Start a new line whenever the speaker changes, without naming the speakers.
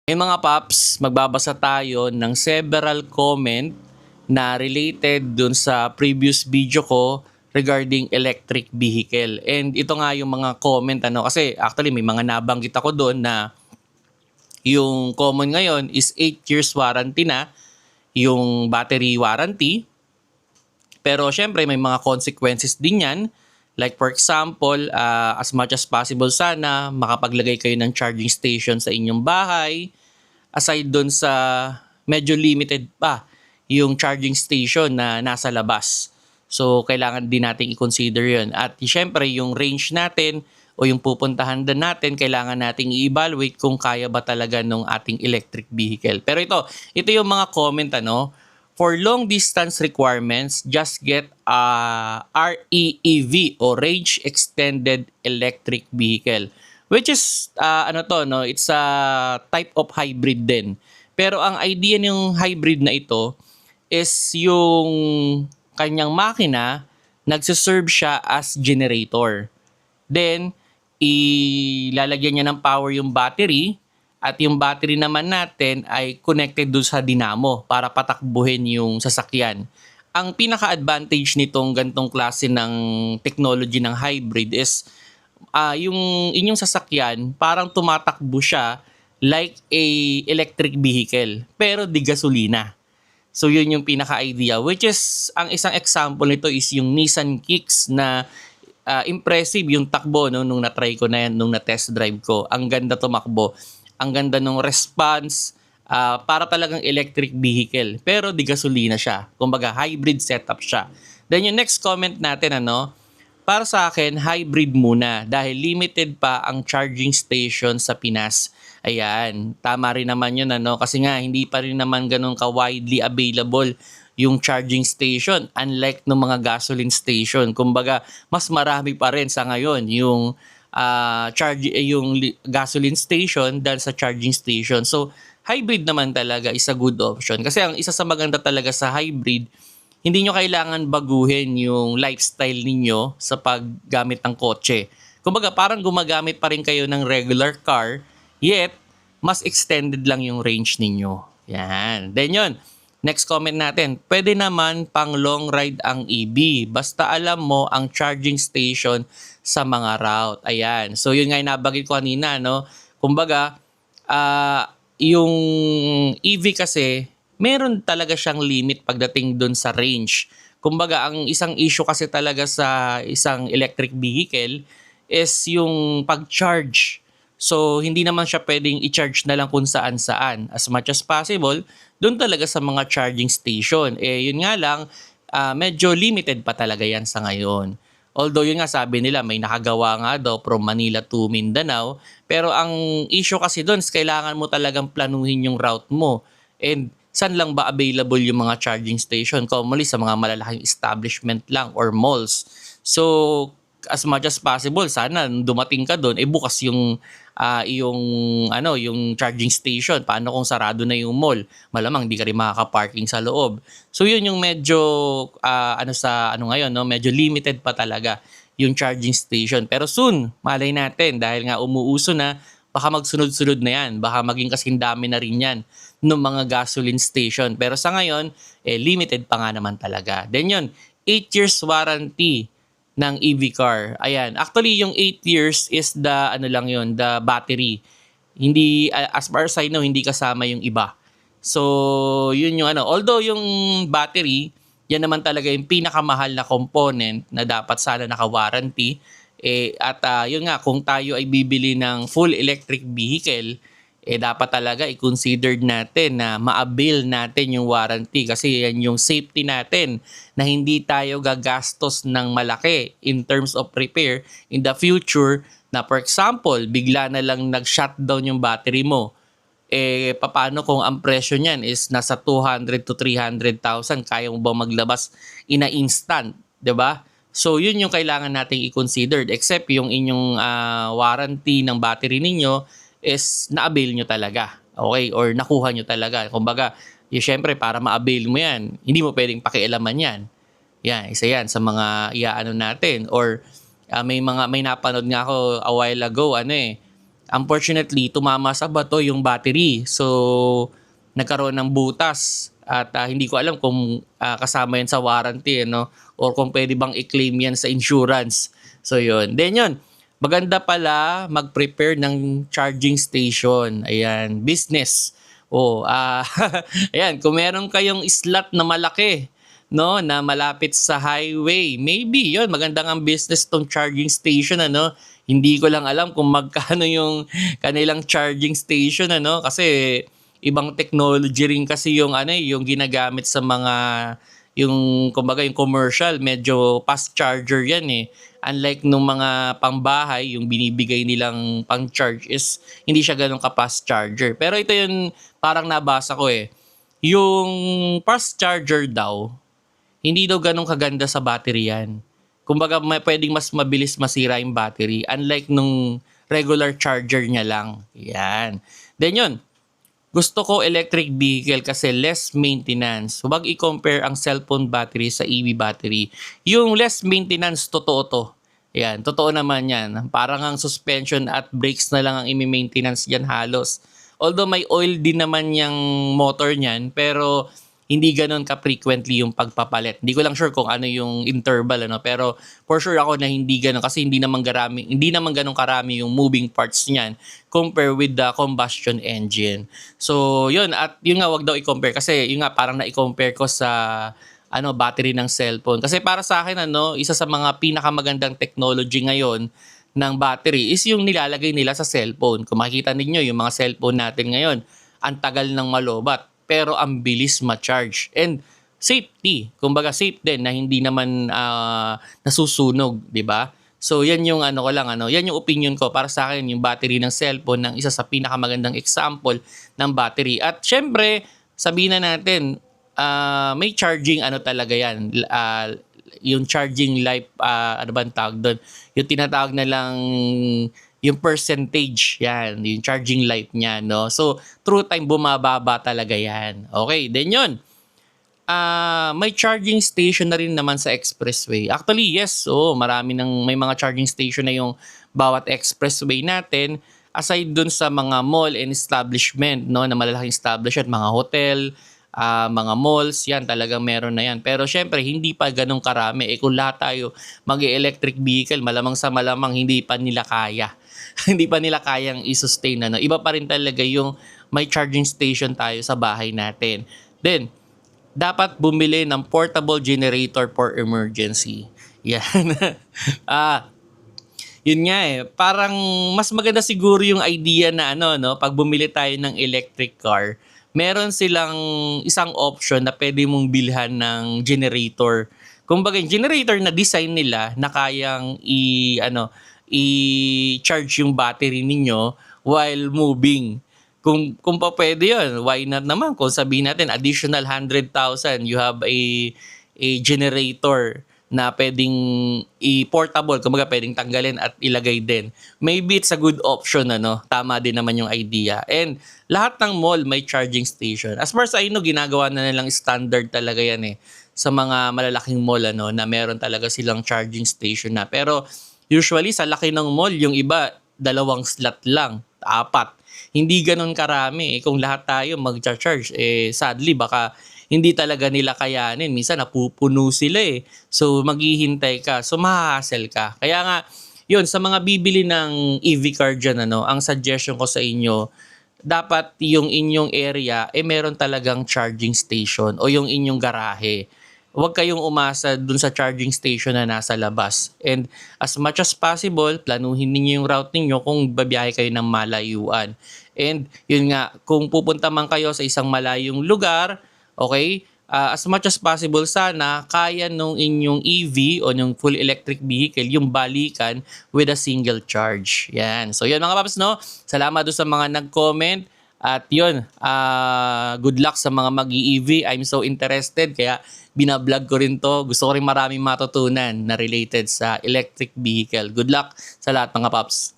Hey mga paps, magbabasa tayo ng several comment na related dun sa previous video ko regarding electric vehicle. And ito nga yung mga comment kasi actually may mga nabanggit ako doon na yung common ngayon is 8 years warranty na yung battery warranty. Pero syempre may mga consequences din yan. Like for example, as much as possible sana makapaglagay kayo ng charging station sa inyong bahay. Aside doon sa medyo limited pa yung charging station na nasa labas. So, kailangan din natin i-consider yun. At syempre, yung range natin o yung pupuntahan din natin, kailangan nating i-evaluate kung kaya ba talaga ng ating electric vehicle. Pero ito yung mga comment For long distance requirements, just get a REEV o Range Extended Electric Vehicle. Which is, it's a type of hybrid din. Pero ang idea ng hybrid na ito is yung kanyang makina, nagsiserve siya as generator. Then, ilalagyan niya ng power yung battery at yung battery naman natin ay connected doon sa dinamo para patakbuhin yung sasakyan. Ang pinaka-advantage nitong gantong klase ng technology ng hybrid is yung inyong sasakyan parang tumatakbo siya like a electric vehicle pero di gasolina. So yun yung pinaka-idea, which is ang isang example nito is yung Nissan Kicks na impressive yung takbo nung na-try ko na yan, nung na-test drive ko. Ang ganda tumakbo, ang ganda ng response, para talagang electric vehicle pero di gasolina siya. Kumbaga hybrid setup siya. Then yung next comment natin para sa akin, hybrid muna dahil limited pa ang charging station sa Pinas. Ayan, tama rin naman yun kasi nga hindi pa rin naman ganun ka-widely available yung charging station unlike ng mga gasoline station. Kumbaga, mas marami pa rin sa ngayon yung gasoline station than sa charging station. So, hybrid naman talaga is a good option kasi ang isa sa maganda talaga sa hybrid, hindi nyo kailangan baguhin yung lifestyle ninyo sa paggamit ng kotse. Kumbaga, parang gumagamit pa rin kayo ng regular car, yet, mas extended lang yung range ninyo. Yan. Then yun, next comment natin, pwede naman pang long ride ang EV, basta alam mo ang charging station sa mga route. Ayan. So, yun nga yung nabanggit ko kanina, Kumbaga, yung EV kasi, meron talaga siyang limit pagdating doon sa range. Kumbaga, ang isang issue kasi talaga sa isang electric vehicle is yung pag-charge. So, hindi naman siya pwedeng i-charge na lang kung saan-saan. As much as possible, doon talaga sa mga charging station. Yun nga lang, medyo limited pa talaga yan sa ngayon. Although yun nga sabi nila, may nakagawa nga daw from Manila to Mindanao. Pero ang issue kasi doon, kailangan mo talagang planuhin yung route mo. And saan lang ba available yung mga charging station? Commonly sa mga malalaking establishment lang or malls. So, as much as possible, sana dumating ka doon, bukas yung yung charging station. Paano kung sarado na yung mall? Malamang hindi ka rin makaka-parking sa loob. So, yun yung medyo, ngayon, medyo limited pa talaga yung charging station. Pero soon, malay natin, dahil nga umuuso na, baka magsunod-sunod na yan. Baka maging kasing dami na rin yan ng mga gasoline station. Pero sa ngayon, limited pa nga naman talaga. Then yun, 8 years warranty ng EV car. Ayan. Actually, yung 8 years is the the battery. Hindi, as far as I know, hindi kasama yung iba. So, yun yung Although yung battery, yan naman talaga yung pinakamahal na component na dapat sana naka-warranty. Yun nga, kung tayo ay bibili ng full electric vehicle, dapat talaga i-consider natin na ma-avail natin yung warranty kasi yan yung safety natin na hindi tayo gagastos ng malaki in terms of repair in the future na for example, bigla na lang nag-shutdown yung battery mo. Paano kung ang presyo niyan is nasa 200 to 300,000, kaya mo ba maglabas in a instant, 'di ba? So, yun yung kailangan nating i-consider except yung inyong warranty ng battery ninyo is na-avail nyo talaga. Okay? Or nakuha nyo talaga. Kumbaga, syempre, para ma-avail mo yan, hindi mo pwedeng pakialaman yan. Yan, isa yan sa mga iaano natin. Or may napanood nga ako a while ago, Unfortunately, tumama sa bato yung battery. So, nagkaroon ng butas at hindi ko alam kung kasama yan sa warranty, no? Or kung pwede bang i-claim yan sa insurance. So, yun. Then yun, maganda pala mag-prepare ng charging station. Ayan, business. Ayan, kung meron kayong slot na malaki, no, na malapit sa highway, maybe yun, magandang ang business tong charging station, ano. Hindi ko lang alam kung magkano yung kanilang charging station, ano, kasi ibang technology rin kasi yung ano, yung ginagamit sa mga yung kumbaga yung commercial, medyo fast charger yan eh. Unlike nung mga pangbahay, yung binibigay nilang pang-charge is hindi siya ganun ka-fast charger. Pero ito yung parang nabasa ko eh. Yung fast charger daw, hindi daw ganun kaganda sa battery yan. Kumbaga pwedeng mas mabilis masira yung battery unlike nung regular charger niya lang. Yan. Then yun, gusto ko electric vehicle kasi less maintenance. Huwag i-compare ang cellphone battery sa EV battery. Yung less maintenance, totoo to. Yan, totoo naman yan. Parang ang suspension at brakes na lang ang imi-maintenance yan halos. Although may oil din naman yung motor niyan, pero hindi ganoon ka-frequently yung pagpapalit. Hindi ko lang sure kung ano yung interval, ano, pero for sure ako na hindi ganoon kasi hindi naman ganoon karami yung moving parts niyan compare with the combustion engine. So, yun, at yun nga, wag daw i-compare kasi yun nga parang na-i-compare ko sa battery ng cellphone. Kasi para sa akin, isa sa mga pinakamagandang technology ngayon ng battery is yung nilalagay nila sa cellphone. Kung makikita ninyo yung mga cellphone natin ngayon, ang tagal ng malobat pero ang bilis ma-charge. And safety, kumbaga safe din na hindi naman nasusunog, 'di ba? So yan yung yan yung opinion ko para sa akin yung battery ng cellphone ng isa sa pinakamagandang example ng battery. At syempre, sabihin na natin may charging talaga yan. Yung charging life ano ba ang tawag doon? Yung tinatawag na lang yung percentage, yan, yung charging life niya, no? So, through time, bumababa talaga yan. Okay, then yun. May charging station na rin naman sa expressway. Actually, yes, may mga charging station na yung bawat expressway natin. Aside dun sa mga mall and establishment, no, na malalaking establishment, mga hotel, mga malls, yan talagang meron na yan. Pero syempre, hindi pa ganun karami. Kung lahat tayo mag-electric vehicle, malamang sa malamang hindi pa nila kaya. Hindi pa nila kayang i-sustain. Iba pa rin talaga yung may charging station tayo sa bahay natin. Then, dapat bumili ng portable generator for emergency. Yan. Yun nga eh. Parang mas maganda siguro yung idea na pag bumili tayo ng electric car, meron silang isang option na pwede mong bilhan ng generator. Kumbaga, yung generator na design nila na kayang i-charge yung battery ninyo while moving. Kung pa pwede yun, why not naman? Kung sabihin natin, additional 100,000, you have a generator na pwedeng i-portable, kumbaga pwedeng tanggalin at ilagay din. Maybe it's a good option, Tama din naman yung idea. And lahat ng mall may charging station. As far as I know, ginagawa na nilang standard talaga yan eh. Sa mga malalaking mall, na meron talaga silang charging station na. Pero usually, sa laki ng mall, yung iba, 2 slot lang, 4. Hindi ganun karami. Kung lahat tayo mag-charge, sadly, baka hindi talaga nila kayanin. Minsan, napupuno sila eh. So, maghihintay ka. So, mahahassle ka. Kaya nga, yun, sa mga bibili ng EV car dyan, ang suggestion ko sa inyo, dapat yung inyong area, meron talagang charging station o yung inyong garahe. Huwag kayong umasa dun sa charging station na nasa labas. And as much as possible, planuhin ninyo yung route ninyo kung babiyahe kayo ng malayuan. And yun nga, kung pupunta man kayo sa isang malayong lugar, okay, as much as possible sana kaya nung inyong EV o yung full electric vehicle yung balikan with a single charge. Yan. So yun mga paps, salamat doon sa mga nag-comment. At yun, good luck sa mga mag-EV. I'm so interested kaya binablog ko rin to. Gusto ko rin maraming matutunan na related sa electric vehicle. Good luck sa lahat mga paps.